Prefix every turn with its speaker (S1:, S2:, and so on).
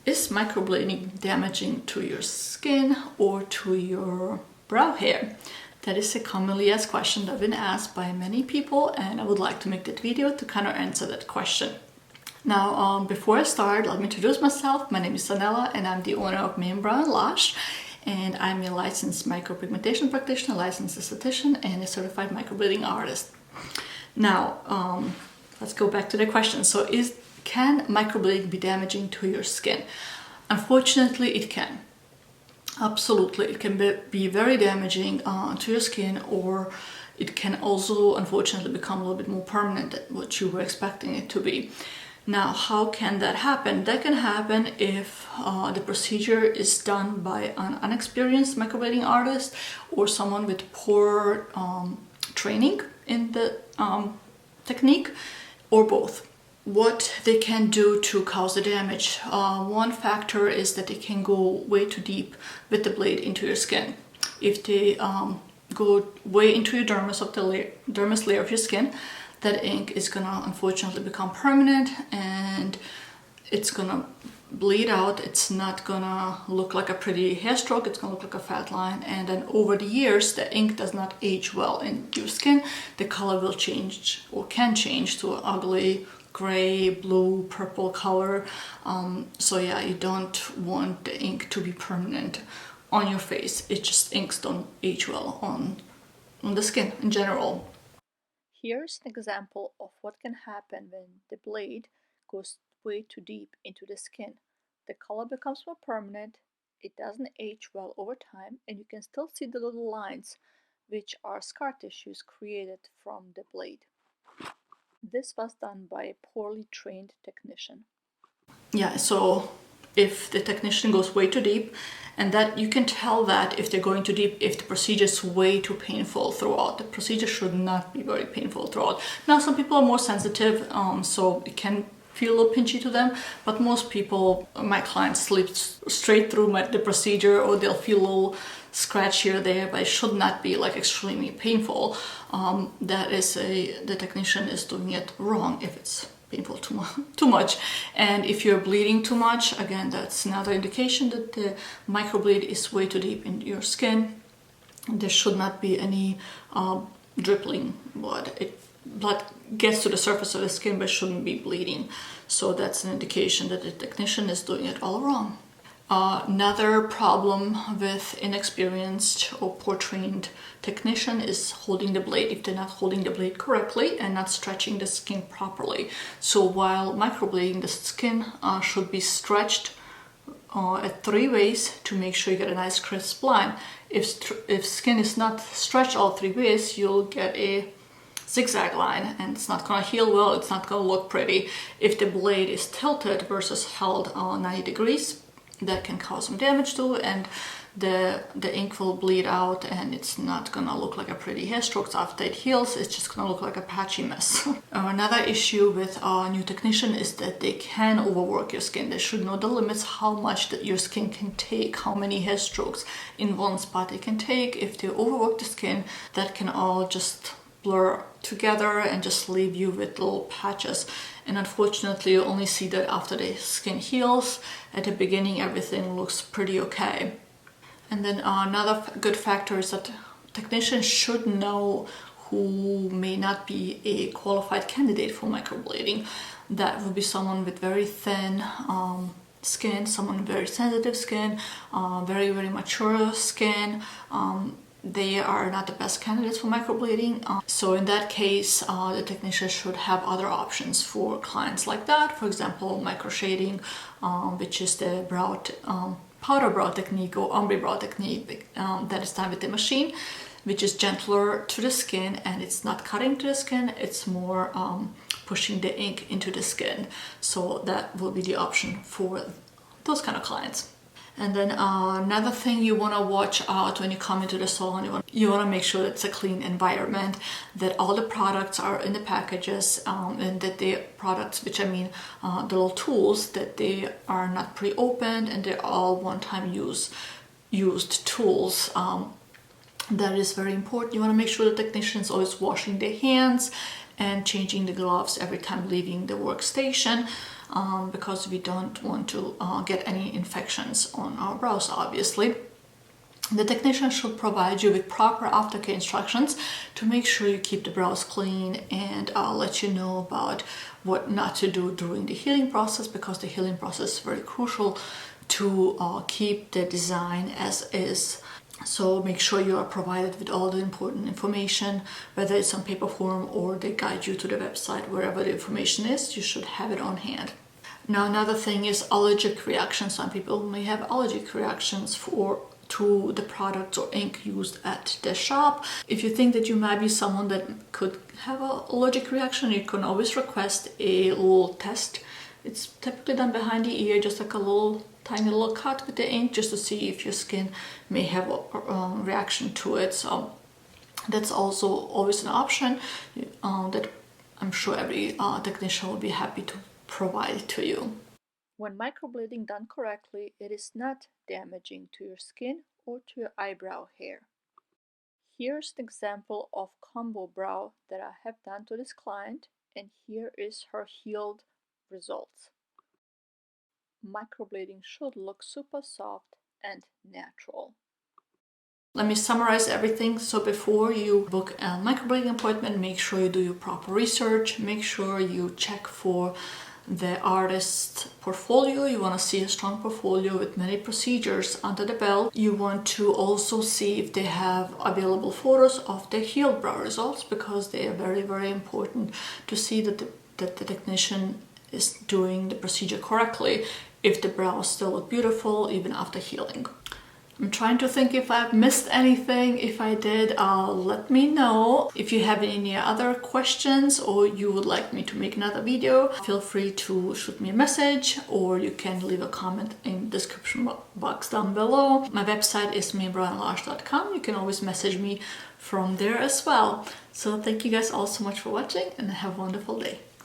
S1: Is microblading damaging to your skin or to your brow hair? That is a commonly asked question that I've been asked by many people, and I would like to make that video to kind of answer that question. Now, before I start, let me introduce myself. My name is Sanela, and I'm the owner of Maine, Lash, and I'm a licensed micropigmentation practitioner, licensed esthetician, and a certified microblading artist. Now, let's go back to the question. So, can microblading be damaging to your skin? Unfortunately, it can. Absolutely, it can be very damaging to your skin, or it can also, unfortunately, become a little bit more permanent than what you were expecting it to be. Now, how can that happen? That can happen if the procedure is done by an inexperienced microblading artist or someone with poor training in the technique, or both. What they can do to cause the damage. One factor is that they can go way too deep with the blade into your skin. If they go way into your dermis layer of your skin, that ink is gonna unfortunately become permanent and it's gonna bleed out. It's not gonna look like a pretty hair stroke, it's gonna look like a fat line, and then over the years the ink does not age well in your skin. The color will change, or can change, to an ugly gray, blue, purple color. So yeah, you don't want the ink to be permanent on your face. It just, inks don't age well on the skin in general. Here's an example of what can happen when the blade goes way too deep into the skin. The color becomes more permanent, it doesn't age well over time, and you can still see the little lines, which are scar tissues created from the blade. This was done by a poorly trained technician. Yeah, so if the technician goes way too deep, and that you can tell that if they're going too deep, if the procedure is way too painful throughout. The procedure should not be very painful throughout. Now, some people are more sensitive, so it can feel a little pinchy to them, but most people, my clients, sleep straight through the procedure, or they'll feel a little scratch here or there, but it should not be like extremely painful. The technician is doing it wrong if it's painful too much. And if you're bleeding too much, again, that's another indication that the microblade is way too deep in your skin. There should not be any dripping blood. Blood gets to the surface of the skin but shouldn't be bleeding. So that's an indication that the technician is doing it all wrong. Another problem with inexperienced or poor trained technician is holding the blade. If they're not holding the blade correctly and not stretching the skin properly. So while microblading, the skin should be stretched at 3 ways to make sure you get a nice crisp line. If skin is not stretched all 3 ways, you'll get a zigzag line, and it's not going to heal well, it's not going to look pretty. If the blade is tilted versus held 90 degrees, that can cause some damage too, and the ink will bleed out, and it's not gonna look like a pretty hair stroke. After it heals, it's just gonna look like a patchy mess. Another issue with a new technician is that they can overwork your skin. They should know the limits, how much that your skin can take, how many hair strokes in one spot it can take. If they overwork the skin, that can all just blur together and just leave you with little patches. And unfortunately, you only see that after the skin heals. At the beginning, everything looks pretty okay. And then another good factor is that technicians should know who may not be a qualified candidate for microblading. That would be someone with very thin skin, someone with very sensitive skin, very, very mature skin. They are not the best candidates for microblading. So in that case, the technician should have other options for clients like that. For example, microshading, which is the powder brow technique or ombre brow technique that is done with the machine, which is gentler to the skin, and it's not cutting to the skin, it's more pushing the ink into the skin. So that will be the option for those kind of clients. And then another thing you want to watch out when you come into the salon, you want to make sure that it's a clean environment, that all the products are in the packages, and that the products, which I mean the little tools, that they are not pre-opened and they're all one-time used tools. That is very important. You want to make sure the technician is always washing their hands and changing the gloves every time leaving the workstation. because we don't want to get any infections on our brows, obviously. The technician should provide you with proper aftercare instructions to make sure you keep the brows clean, and let you know about what not to do during the healing process, because the healing process is very crucial to keep the design as is. So make sure you are provided with all the important information, whether it's on paper form or they guide you to the website. Wherever the information is, you should have it on hand. Now, another thing is allergic reactions. Some people may have allergic reactions to the products or ink used at the shop. If you think that you might be someone that could have an allergic reaction, you can always request a little test. It's typically done behind the ear, just like a little tiny little cut with the ink, just to see if your skin may have a reaction to it. So that's also always an option that I'm sure every technician will be happy to provide to you. When microblading done correctly, it is not damaging to your skin or to your eyebrow hair. Here's an example of combo brow that I have done to this client, and here is her healed results. Microblading should look super soft and natural. Let me summarize everything. So before you book a microblading appointment, make sure you do your proper research. Make sure you check for the artist's portfolio. You want to see a strong portfolio with many procedures under the belt. You want to also see if they have available photos of their healed brow results, because they are very, very important to see that the technician is doing the procedure correctly, if the brows still look beautiful even after healing. I'm trying to think if I've missed anything. If I did, let me know. If you have any other questions or you would like me to make another video, feel free to shoot me a message, or you can leave a comment in the description box down below. My website is mainemicroblading.com. You can always message me from there as well. So thank you guys all so much for watching, and have a wonderful day.